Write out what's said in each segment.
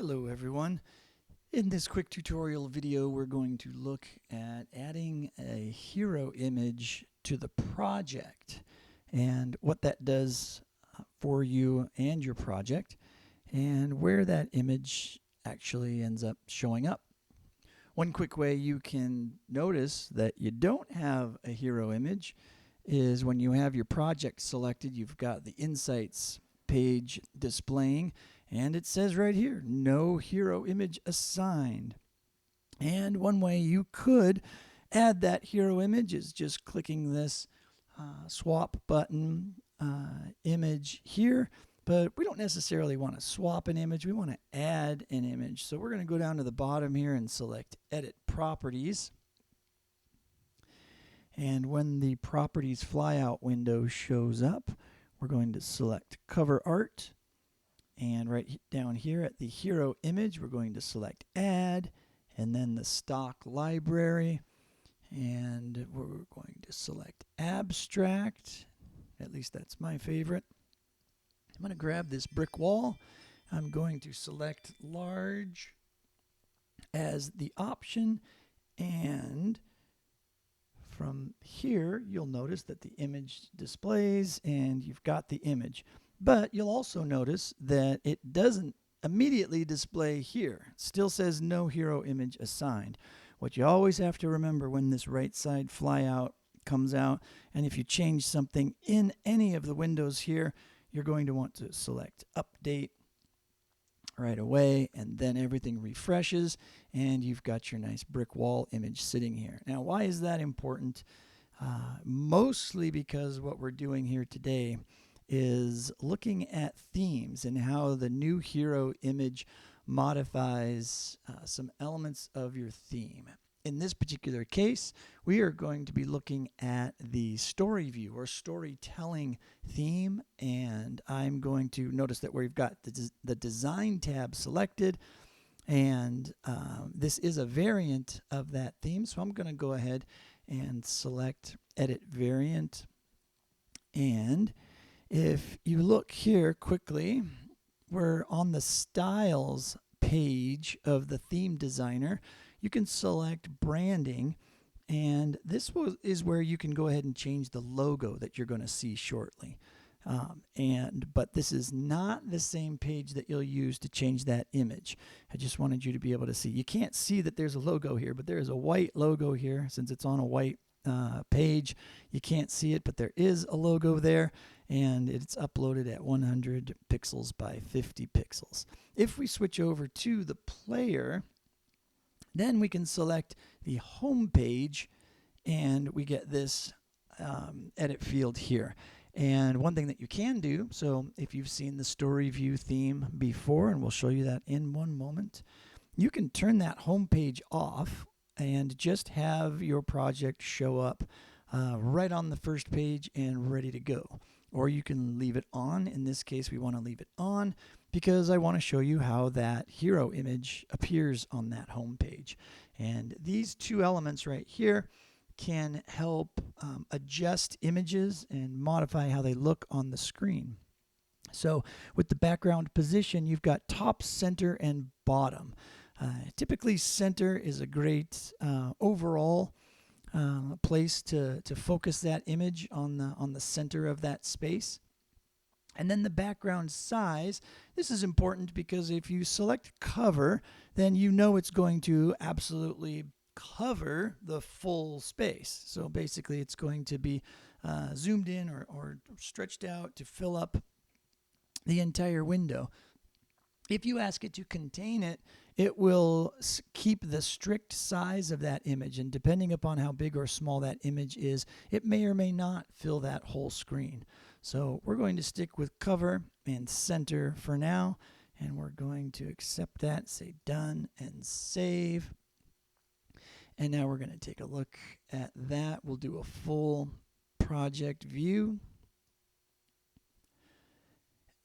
Hello everyone. In this quick tutorial video we're going to look at adding a hero image to the project and what that does for you and your project and where that image actually ends up showing up. One quick way you can notice that you don't have a hero image is when you have your project selected, you've got the Insights page displaying, and it says right here, no hero image assigned. And one way you could add that hero image is just clicking this swap button image here. But we don't necessarily want to swap an image, we want to add an image. So we're going to go down to the bottom here and select Edit Properties. And when the Properties flyout window shows up, we're going to select Cover Art. And right down here at the hero image, we're going to select Add, and then the stock library. And we're going to select Abstract. At least that's my favorite. I'm going to grab this brick wall. I'm going to select Large as the option. And from here, you'll notice that the image displays and you've got the image. But you'll also notice that it doesn't immediately display here. It still says no hero image assigned. What you always have to remember when this right side flyout comes out, and if you change something in any of the windows here, you're going to want to select Update right away, and then everything refreshes and you've got your nice brick wall image sitting here. Now, why is that important? Mostly because what we're doing here today is looking at themes and how the new hero image modifies some elements of your theme. In this particular case, we are going to be looking at the story view or storytelling theme, and I'm going to notice that we've got the design tab selected, and this is a variant of that theme, so I'm going to go ahead and select Edit Variant. And if you look here quickly, we're on the Styles page of the theme designer. You can select branding, and this is where you can go ahead and change the logo that you're going to see shortly. But this is not the same page that you'll use to change that image. I just wanted you to be able to see. You can't see that there's a logo here, but there is a white logo here. Since it's on a white page, you can't see it, but there is a logo there, and it's uploaded at 100 pixels by 50 pixels. If we switch over to the player, then we can select the home page, and we get this edit field here. And one thing that you can do, so if you've seen the story view theme before, and we'll show you that in one moment, you can turn that home page off and just have your project show up right on the first page and ready to go. Or you can leave it on. In this case, we want to leave it on because I want to show you how that hero image appears on that home page. And these two elements right here can help adjust images and modify how they look on the screen. So with the background position, you've got top, center, and bottom. Typically, center is a great overall place to focus that image on the center of that space. And then the background size, this is important because if you select cover, then you know it's going to absolutely cover the full space. So basically it's going to be zoomed in or stretched out to fill up the entire window. If you ask it to contain it, it will keep the strict size of that image, and depending upon how big or small that image is, it may or may not fill that whole screen. So we're going to stick with cover and center for now, and we're going to accept that, say done, and save. And now we're going to take a look at that. We'll do a full project view,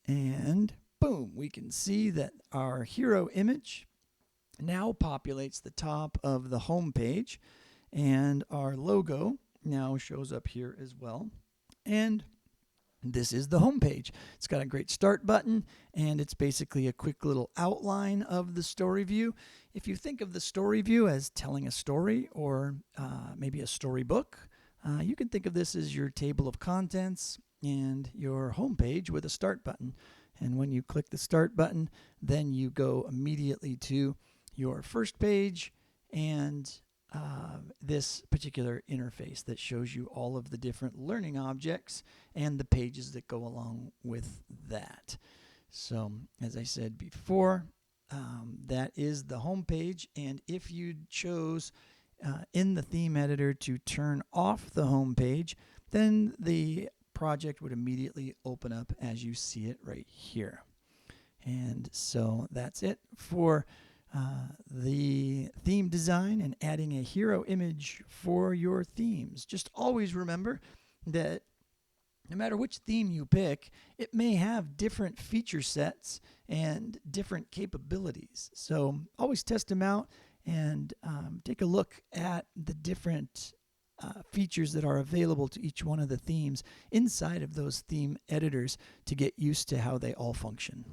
and boom, we can see that our hero image now populates the top of the home page, and our logo now shows up here as well. And this is the home page. It's got a great start button, and it's basically a quick little outline of the story view. If you think of the story view as telling a story or maybe a storybook, you can think of this as your table of contents and your home page with a start button. And when you click the start button, then you go immediately to your first page and this particular interface that shows you all of the different learning objects and the pages that go along with that. So as I said before, that is the home page, and if you chose in the theme editor to turn off the home page, then the project would immediately open up as you see it right here. And so that's it for the theme design and adding a hero image for your themes. Just always remember that no matter which theme you pick, it may have different feature sets and different capabilities. So always test them out and take a look at the different features that are available to each one of the themes inside of those theme editors to get used to how they all function.